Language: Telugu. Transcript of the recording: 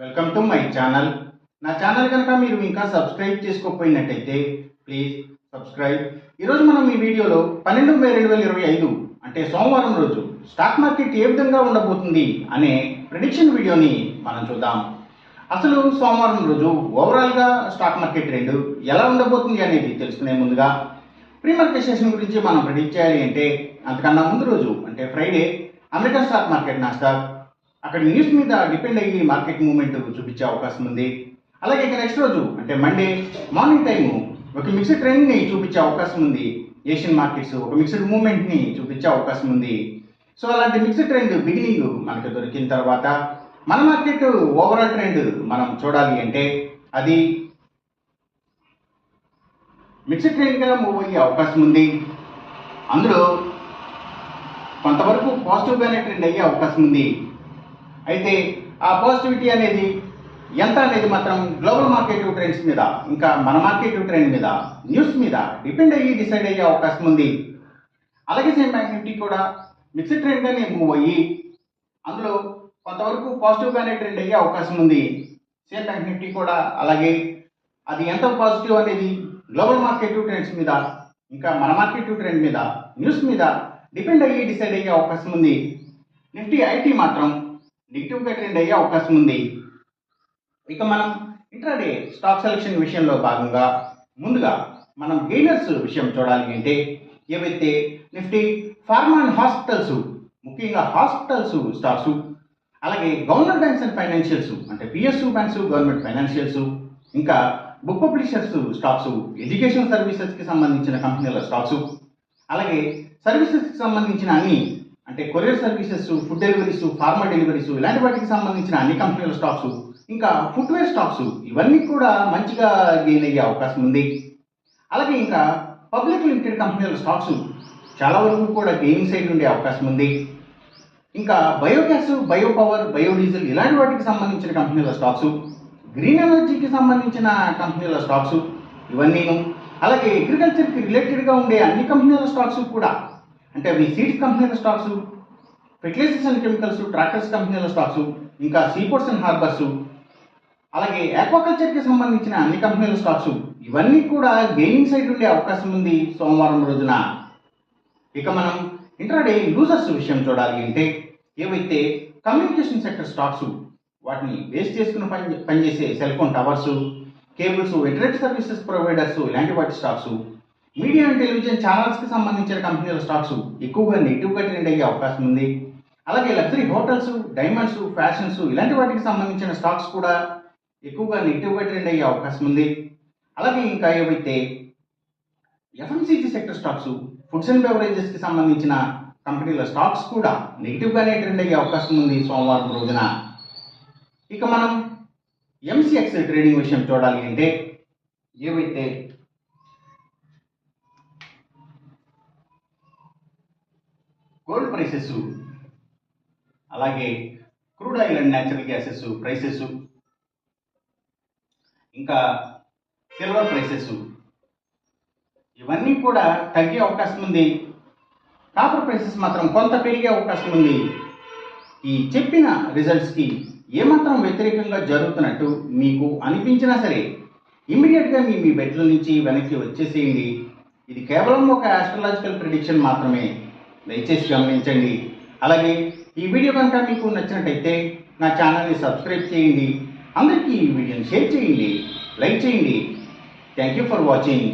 Welcome to my channel. నా ఛానల్ కనుక మీరు ఇంకా సబ్స్క్రైబ్ చేసుకోకపోయినట్టయితే ప్లీజ్ సబ్స్క్రైబ్. ఈరోజు మనం ఈ వీడియోలో 12 మే 2025 అంటే సోమవారం రోజు స్టాక్ మార్కెట్ ఏ విధంగా ఉండబోతుంది అనే ప్రెడిక్షన్ వీడియోని మనం చూద్దాం. అసలు సోమవారం రోజు ఓవరాల్గా స్టాక్ మార్కెట్ ట్రెండ్ ఎలా ఉండబోతుంది అనేది తెలుసుకునే ముందుగా ప్రీ మార్కెట్ సెషన్ గురించి మనం ప్రెడిక్ట్ చేయాలి అంటే అంతకన్నా ముందు రోజు అంటే Friday American stock market Nasdaq అక్కడ న్యూస్ మీద డిపెండ్ అయ్యి మార్కెట్ మూవ్మెంట్ చూపించే అవకాశం ఉంది. అలాగే ఇక నెక్స్ట్ రోజు అంటే మండే మార్నింగ్ టైము ఒక మిక్స్డ్ ట్రెండ్ని చూపించే అవకాశం ఉంది. ఏషియన్ మార్కెట్స్ ఒక మిక్స్డ్ మూవ్మెంట్ని చూపించే అవకాశం ఉంది. సో అలాంటి మిక్స్డ్ ట్రెండ్ బిగినింగ్ మనకు దొరికిన తర్వాత మన మార్కెట్ ఓవరాల్ ట్రెండ్ మనం చూడాలి అంటే అది మిక్స్డ్ ట్రెండ్గా మూవ్ అయ్యే అవకాశం ఉంది. అందులో కొంతవరకు పాజిటివ్గానే ట్రెండ్ అయ్యే అవకాశం ఉంది. అయితే ఆ పాజిటివిటీ అనేది ఎంత అనేది మాత్రం గ్లోబల్ మార్కెట్ ట్రెండ్స్ మీద ఇంకా మన మార్కెట్ ట్రెండ్ మీద న్యూస్ మీద డిపెండ్ అయ్యి డిసైడ్ అయ్యే అవకాశం ఉంది. అలాగే సేమ్ బ్యాంక్ నిఫ్టీ కూడా మిక్స్డ్ ట్రెండ్గానే మూవ్ అయ్యి అందులో కొంతవరకు పాజిటివ్గానే ట్రెండ్ అయ్యే అవకాశం ఉంది. సేమ్ బ్యాంక్ నిఫ్టీ కూడా అలాగే అది ఎంత పాజిటివ్ అనేది గ్లోబల్ మార్కెట్ ట్రెండ్స్ మీద ఇంకా మన మార్కెట్ ట్రెండ్ మీద న్యూస్ మీద డిపెండ్ అయ్యి డిసైడ్ అయ్యే అవకాశం ఉంది. నిఫ్టీ ఐటీ మాత్రం నెగిటివ్గా ట్రెండ్ అయ్యే అవకాశం ఉంది. ఇక మనం ఇంట్రాడే స్టాక్ సెలెక్షన్ విషయంలో భాగంగా ముందుగా మనం గెయినర్స్ విషయం చూడాలి అంటే ఏవైతే నిఫ్టీ ఫార్మా అండ్ హాస్పిటల్స్ ముఖ్యంగా హాస్పిటల్స్ స్టాక్స్ అలాగే గవర్నమెంట్ బ్యాంక్స్ అండ్ ఫైనాన్షియల్స్ అంటే పిఎస్యు బ్యాంక్స్ గవర్నమెంట్ ఫైనాన్షియల్స్ ఇంకా బుక్ పబ్లిషర్స్ స్టాక్స్ ఎడ్యుకేషన్ సర్వీసెస్కి సంబంధించిన కంపెనీల స్టాక్స్ అలాగే సర్వీసెస్కి సంబంధించిన అన్ని అంటే courier services food deliveries pharma deliveries ఇలాంటి వాటికి సంబంధించిన అన్ని కంపెనీల స్టాక్స్ ఇంకా ఫుట్వేర్ స్టాక్స్ ఇవన్నీ కూడా మంచిగా గెయిన్ అయ్యే అవకాశం ఉంది. అలాగే ఇంకా పబ్లిక్ లిమిటెడ్ కంపెనీల స్టాక్స్ చాలా వరకు కూడా గెయినింగ్ సైడ్ ఉండే అవకాశం ఉంది. ఇంకా బయోగ్యాస్ బయో పవర్ బయోడీజిల్ ఇలాంటి వాటికి సంబంధించిన కంపెనీల స్టాక్స్ గ్రీన్ ఎనర్జీకి సంబంధించిన కంపెనీల స్టాక్స్ ఇవన్నీను అలాగే అగ్రికల్చర్కి రిలేటెడ్గా ఉండే అన్ని కంపెనీల స్టాక్స్ కూడా అంటే అవి సీడ్స్ కంపెనీల stocks fertilizers and chemicals tractors కంపెనీల స్టాక్స్ ఇంకా సీపోర్ట్స్ అండ్ హార్బర్స్ అలాగే ఆక్వాకల్చర్కి సంబంధించిన అన్ని కంపెనీల స్టాక్స్ ఇవన్నీ కూడా గెయినింగ్ సైడ్ ఉండే అవకాశం ఉంది సోమవారం రోజున. ఇక మనం ఇంట్రాడే లూజర్స్ విషయం చూడాలి అంటే ఏవైతే కమ్యూనికేషన్ సెక్టర్ స్టాక్స్ వాటిని బేస్ చేసుకుని పనిచేసే cell phone towers cables internet services providers ఇలాంటి వాటి స్టాక్స్ మీడియా అండ్ టెలివిజన్ ఛానల్స్కి సంబంధించిన కంపెనీల స్టాక్స్ ఎక్కువగా నెగిటివ్గా ట్రెండ్ అయ్యే అవకాశం ఉంది. అలాగే లగ్జరీ హోటల్స్ డైమండ్స్ ఫ్యాషన్స్ ఇలాంటి వాటికి సంబంధించిన స్టాక్స్ కూడా ఎక్కువగా నెగిటివ్గా ట్రెండ్ అయ్యే అవకాశం ఉంది. అలాగే ఇంకా ఏవైతే FMCG sector stocks foods and బెవరేజెస్కి సంబంధించిన కంపెనీల స్టాక్స్ కూడా నెగిటివ్గానే ట్రెండ్ అయ్యే అవకాశం ఉంది సోమవారం రోజున. ఇక మనం ఎంసీఎక్స్ ట్రేడింగ్ విషయం చూడాలి అంటే ఏవైతే గోల్డ్ ప్రైసెస్ అలాగే crude oil and natural gases prices ఇంకా సిల్వర్ ప్రైసెస్ ఇవన్నీ కూడా తగ్గే అవకాశం ఉంది. కాపర్ ప్రైసెస్ మాత్రం కొంత పెరిగే అవకాశం ఉంది. ఈ చెప్పిన రిజల్ట్స్కి ఏమాత్రం వ్యతిరేకంగా జరుగుతున్నట్టు మీకు అనిపించినా సరే ఇమ్మీడియట్గా మీ బెడ్ల నుంచి వెనక్కి వచ్చేసేయండి. ఇది కేవలం ఒక ఆస్ట్రాలజికల్ ప్రిడిక్షన్ మాత్రమే, దయచేసి గమనించండి. అలాగే ఈ వీడియో కనుక మీకు నచ్చినట్టయితే నా ఛానల్ని సబ్స్క్రైబ్ చేయండి. అందరికీ ఈ వీడియోని షేర్ చేయండి, లైక్ చేయండి. Thank you for watching.